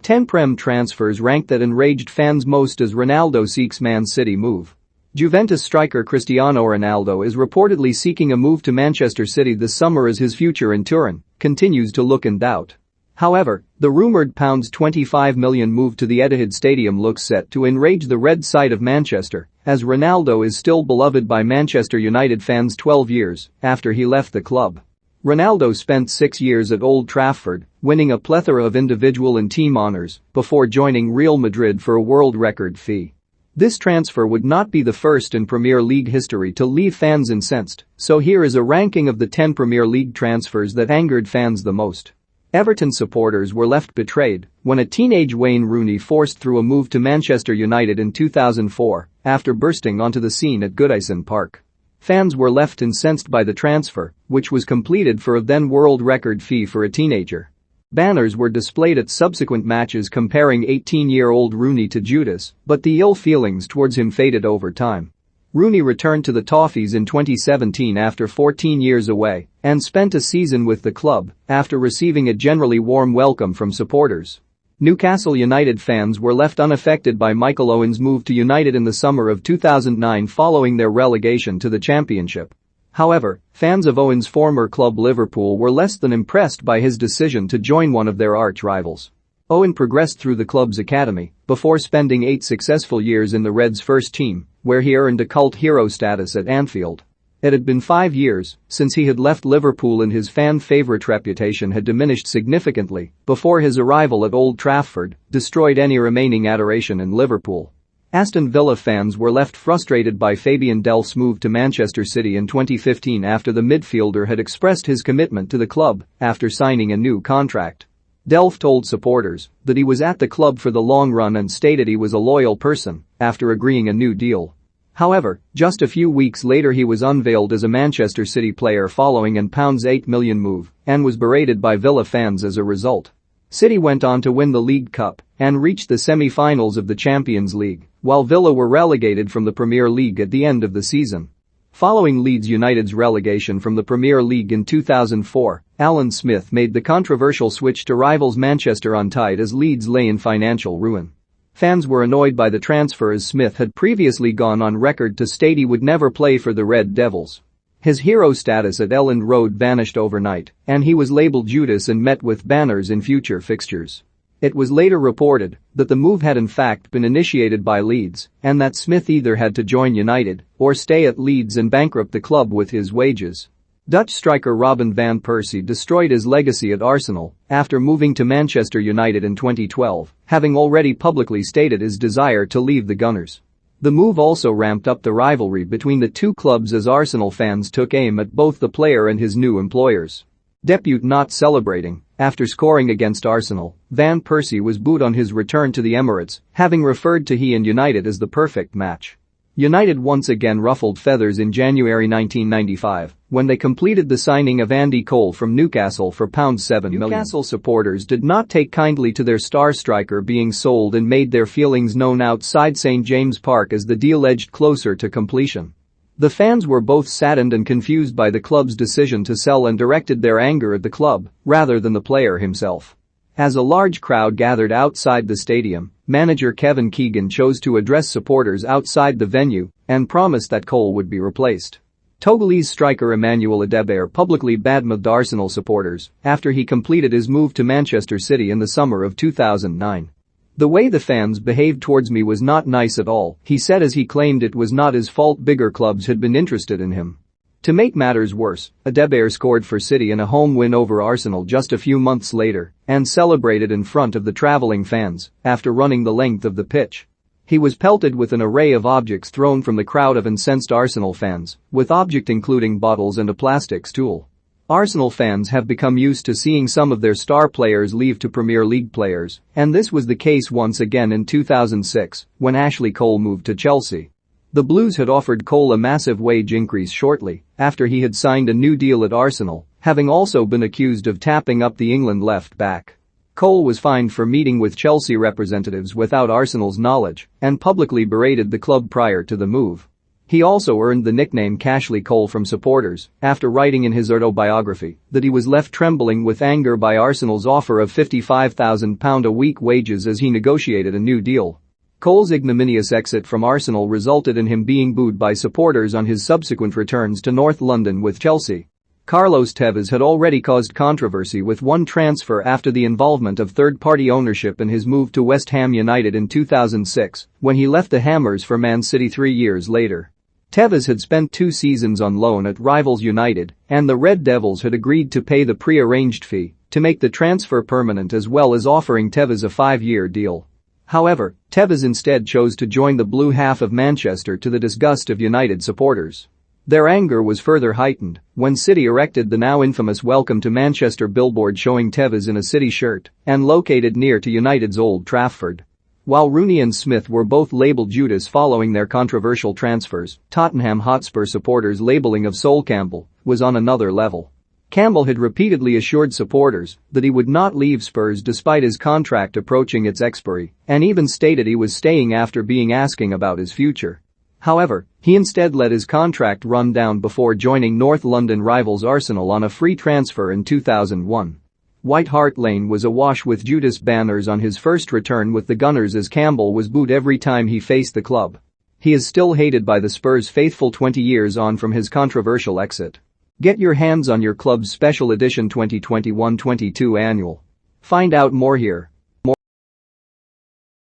10 Prem transfers ranked that enraged fans most as Ronaldo seeks Man City move. Juventus striker Cristiano Ronaldo is reportedly seeking a move to Manchester City this summer as his future in Turin continues to look in doubt. However, the rumoured £25 million move to the Etihad Stadium looks set to enrage the red side of Manchester, as Ronaldo is still beloved by Manchester United fans 12 years after he left the club. Ronaldo spent 6 years at Old Trafford, winning a plethora of individual and team honours before joining Real Madrid for a world record fee. This transfer would not be the first in Premier League history to leave fans incensed, so here is a ranking of the 10 Premier League transfers that angered fans the most. Everton supporters were left betrayed when a teenage Wayne Rooney forced through a move to Manchester United in 2004 after bursting onto the scene at Goodison Park. Fans were left incensed by the transfer, which was completed for a then world record fee for a teenager. Banners were displayed at subsequent matches comparing 18-year-old Rooney to Judas, but the ill feelings towards him faded over time. Rooney returned to the Toffees in 2017 after 14 years away and spent a season with the club after receiving a generally warm welcome from supporters. Newcastle United fans were left unaffected by Michael Owen's move to United in the summer of 2009 following their relegation to the Championship. However, fans of Owen's former club Liverpool were less than impressed by his decision to join one of their arch-rivals. Owen progressed through the club's academy before spending 8 successful years in the Reds' first team, where he earned a cult hero status at Anfield. It had been 5 years since he had left Liverpool and his fan-favourite reputation had diminished significantly before his arrival at Old Trafford destroyed any remaining adoration in Liverpool. Aston Villa fans were left frustrated by Fabian Delph's move to Manchester City in 2015 after the midfielder had expressed his commitment to the club after signing a new contract. Delph told supporters that he was at the club for the long run and stated he was a loyal person after agreeing a new deal. However, just a few weeks later he was unveiled as a Manchester City player following an £8 million move and was berated by Villa fans as a result. City went on to win the League Cup and reached the semi-finals of the Champions League, while Villa were relegated from the Premier League at the end of the season. Following Leeds United's relegation from the Premier League in 2004, Alan Smith made the controversial switch to rivals Manchester United as Leeds lay in financial ruin. Fans were annoyed by the transfer as Smith had previously gone on record to state he would never play for the Red Devils. His hero status at Elland Road vanished overnight, and he was labelled Judas and met with banners in future fixtures. It was later reported that the move had in fact been initiated by Leeds and that Smith either had to join United or stay at Leeds and bankrupt the club with his wages. Dutch striker Robin van Persie destroyed his legacy at Arsenal after moving to Manchester United in 2012, having already publicly stated his desire to leave the Gunners. The move also ramped up the rivalry between the two clubs as Arsenal fans took aim at both the player and his new employers. Debut not celebrating after scoring against Arsenal, Van Persie was booed on his return to the Emirates, having referred to he and United as the perfect match. United once again ruffled feathers in January 1995 when they completed the signing of Andy Cole from Newcastle for £7 million. Newcastle supporters did not take kindly to their star striker being sold and made their feelings known outside St James Park as the deal edged closer to completion. The fans were both saddened and confused by the club's decision to sell and directed their anger at the club rather than the player himself. As a large crowd gathered outside the stadium, manager Kevin Keegan chose to address supporters outside the venue and promised that Cole would be replaced. Togolese striker Emmanuel Adebayor publicly badmouthed Arsenal supporters after he completed his move to Manchester City in the summer of 2009. "The way the fans behaved towards me was not nice at all," he said as he claimed it was not his fault bigger clubs had been interested in him. To make matters worse, Adebayor scored for City in a home win over Arsenal just a few months later and celebrated in front of the travelling fans after running the length of the pitch. He was pelted with an array of objects thrown from the crowd of incensed Arsenal fans, with objects including bottles and a plastic stool. Arsenal fans have become used to seeing some of their star players leave to Premier League players, and this was the case once again in 2006 when Ashley Cole moved to Chelsea. The Blues had offered Cole a massive wage increase shortly after he had signed a new deal at Arsenal, having also been accused of tapping up the England left back. Cole was fined for meeting with Chelsea representatives without Arsenal's knowledge and publicly berated the club prior to the move. He also earned the nickname Cashley Cole from supporters after writing in his autobiography that he was left trembling with anger by Arsenal's offer of £55,000 a week wages as he negotiated a new deal. Cole's ignominious exit from Arsenal resulted in him being booed by supporters on his subsequent returns to North London with Chelsea. Carlos Tevez had already caused controversy with one transfer after the involvement of third-party ownership in his move to West Ham United in 2006, when he left the Hammers for Man City 3 years later. Tevez had spent 2 seasons on loan at rivals United, and the Red Devils had agreed to pay the pre-arranged fee to make the transfer permanent, as well as offering Tevez a 5-year deal. However, Tevez instead chose to join the blue half of Manchester, to the disgust of United supporters. Their anger was further heightened when City erected the now infamous Welcome to Manchester billboard showing Tevez in a City shirt and located near to United's Old Trafford. While Rooney and Smith were both labelled Judas following their controversial transfers, Tottenham Hotspur supporters' labelling of Sol Campbell was on another level. Campbell had repeatedly assured supporters that he would not leave Spurs despite his contract approaching its expiry, and even stated he was staying after being asking about his future. However, he instead let his contract run down before joining North London rivals Arsenal on a free transfer in 2001. White Hart Lane was awash with Judas banners on his first return with the Gunners, as Campbell was booed every time he faced the club. He is still hated by the Spurs faithful 20 years on from his controversial exit. Get your hands on your club's special edition 2021-22 annual. Find out more here.